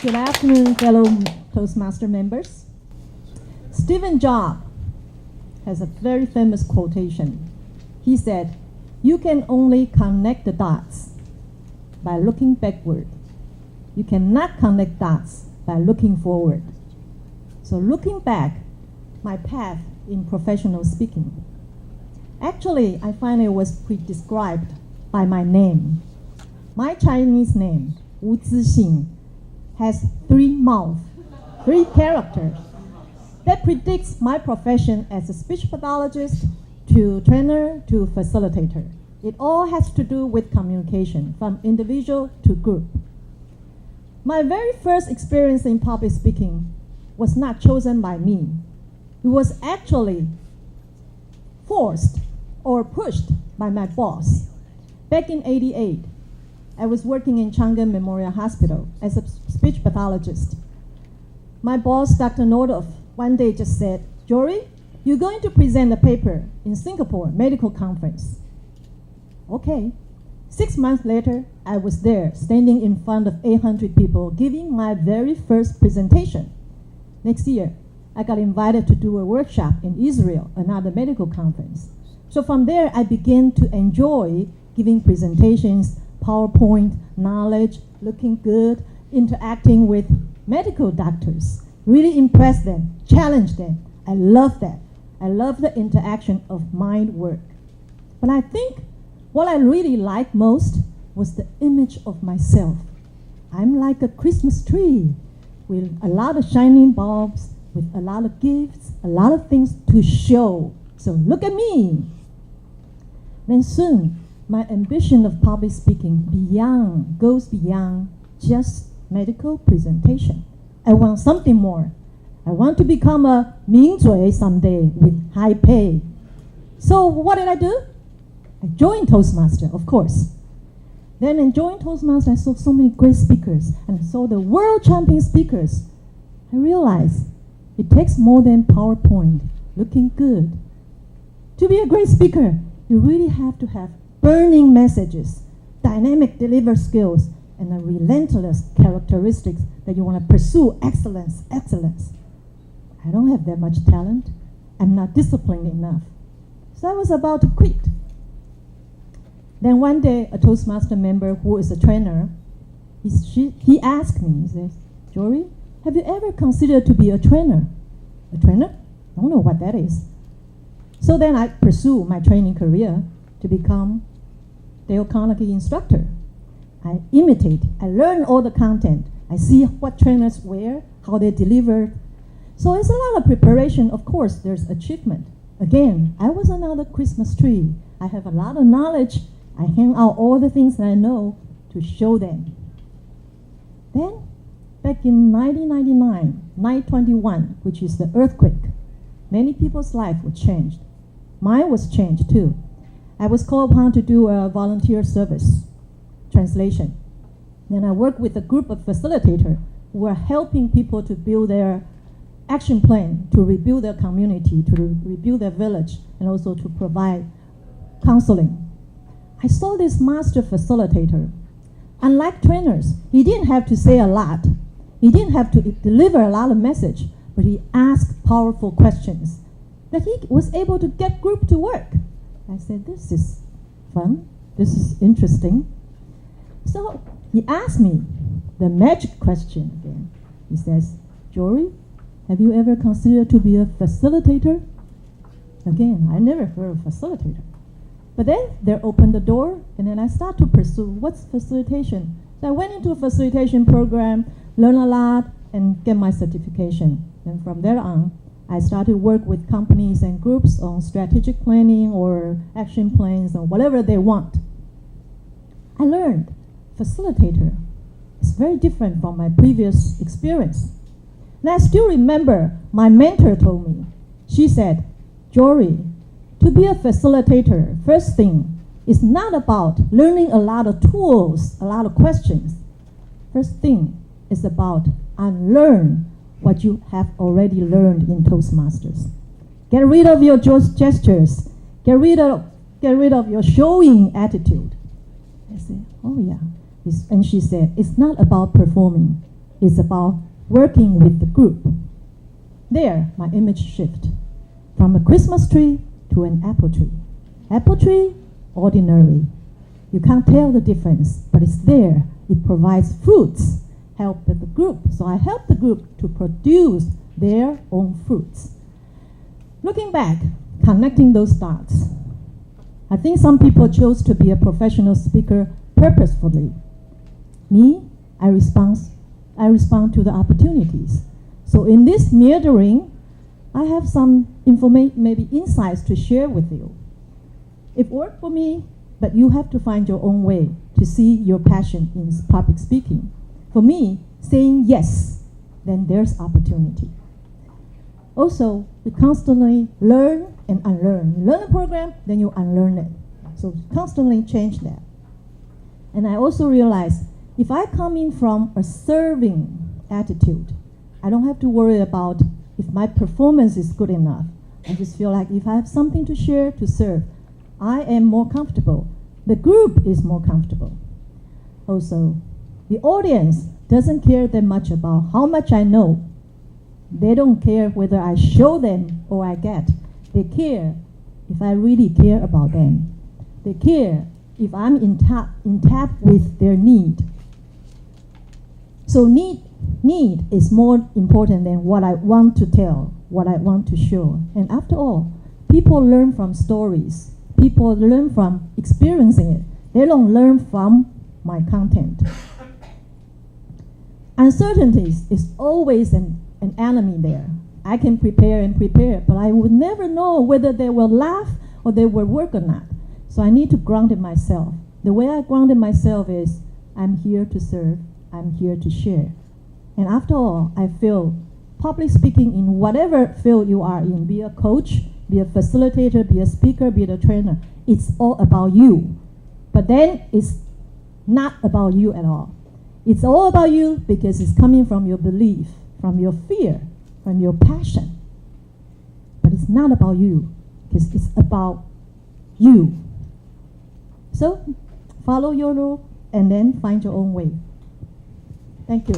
Good afternoon, fellow Toastmaster members. Stephen Jobs has a very famous quotation. He said, "You can only connect the dots by looking backward. You cannot connect dots by looking forward." So looking back, my path in professional speaking. Actually, I find it was prescribed by my name. My Chinese name, Wu Zixing, has 3 mouths, 3 characters. That predicts my profession as a speech pathologist, to trainer, to facilitator. It all has to do with communication, from individual to group. My very first experience in public speaking was not chosen by me. It was actually forced or pushed by my boss. Back in '88, I was working in Chang'an Memorial Hospital as a speech pathologist. My boss, Dr. Nordhoff, one day just said, "Jorie, you're going to present a paper in Singapore medical conference." Okay. 6 months later, I was there, standing in front of 800 people, giving my very first presentation. Next year, I got invited to do a workshop in Israel, another medical conference. So from there, I began to enjoy giving presentations, PowerPoint, knowledge, looking good, interacting with medical doctors. Really impress them, challenge them. I love that. I love the interaction of mind work. But I think what I really liked most was the image of myself. I'm like a Christmas tree with a lot of shining bulbs, with a lot of gifts, a lot of things to show. So look at me. Then soon, my ambition of public speaking goes beyond just medical presentation. I want something more. I want to become a 名嘴 someday with high pay. So what did I do? I joined Toastmaster, of course. Then in joining Toastmaster, I saw so many great speakers and I saw the world champion speakers. I realized it takes more than PowerPoint, looking good. To be a great speaker, you really have to have burning messages, dynamic delivery skills, and a relentless characteristics that you want to pursue excellence. I don't have that much talent. I'm not disciplined enough. So I was about to quit. Then one day, a Toastmaster member who is a trainer, he asked me, he says, "Jorie, have you ever considered to be a trainer?" A trainer? I don't know what that is. So then I pursued my training career to become Dale Carnegie instructor. I imitate, I learn all the content. I see what trainers wear, how they deliver. So it's a lot of preparation. Of course, there's achievement. Again, I was another Christmas tree. I have a lot of knowledge. I hang out all the things that I know to show them. Then, back in 1999, 9/21, which is the earthquake, many people's life was changed. Mine was changed too. I was called upon to do a volunteer service, translation. Then I worked with a group of facilitators who were helping people to build their action plan, to rebuild their community, to rebuild their village, and also to provide counseling. I saw this master facilitator. Unlike trainers, he didn't have to say a lot. He didn't have to deliver a lot of message, but he asked powerful questions that he was able to get group to work. I said, this is fun. This is interesting. So he asked me the magic question again. He says, "Jorie, have you ever considered to be a facilitator?" Again, I never heard of facilitator. But then they opened the door, and then I started to pursue what's facilitation. So I went into a facilitation program, learned a lot, and get my certification. And from there on, I started to work with companies and groups on strategic planning or action plans or whatever they want. I learned facilitator is very different from my previous experience. And I still remember my mentor told me, she said, "Jorie, to be a facilitator, first thing, is not about learning a lot of tools, a lot of questions. First thing is about unlearn what you have already learned in Toastmasters. Get rid of your gestures. Get rid of your showing attitude." I said, "Oh yeah." And she said, "It's not about performing. is about working with the group. There, my image shift from a Christmas tree to an apple tree. Apple tree, ordinary. You can't tell the difference, but it's there. It provides fruits, help the group. So I help the group to produce their own fruits. Looking back, connecting those dots, I think some people chose to be a professional speaker purposefully. Me, I respond to the opportunities. So in this meandering, I have some maybe insights to share with you. It worked for me, but you have to find your own way to see your passion in public speaking. For me, saying yes, then there's opportunity. Also, we constantly learn and unlearn. You learn a program, then you unlearn it. So constantly change that. And I also realized if I come in from a serving attitude, I don't have to worry about if my performance is good enough. I just feel like if I have something to share, to serve, I am more comfortable. The group is more comfortable. Also, the audience doesn't care that much about how much I know. They don't care whether I show them or I get. They care if I really care about them. They care if I'm in tap with their need. So need is more important than what I want to tell, what I want to show. And after all, people learn from stories. People learn from experiencing it. They don't learn from my content. Uncertainties is always an enemy there. I can prepare, but I would never know whether they will laugh or they will work or not. So I need to ground it myself. The way I grounded myself is, I'm here to serve, I'm here to share. And after all, I feel public speaking in whatever field you are in, be a coach, be a facilitator, be a speaker, be a trainer, it's all about you. But then it's not about you at all. It's all about you because it's coming from your belief, from your fear, from your passion. But it's not about you because it's about you. So follow your rule and then find your own way. Thank you.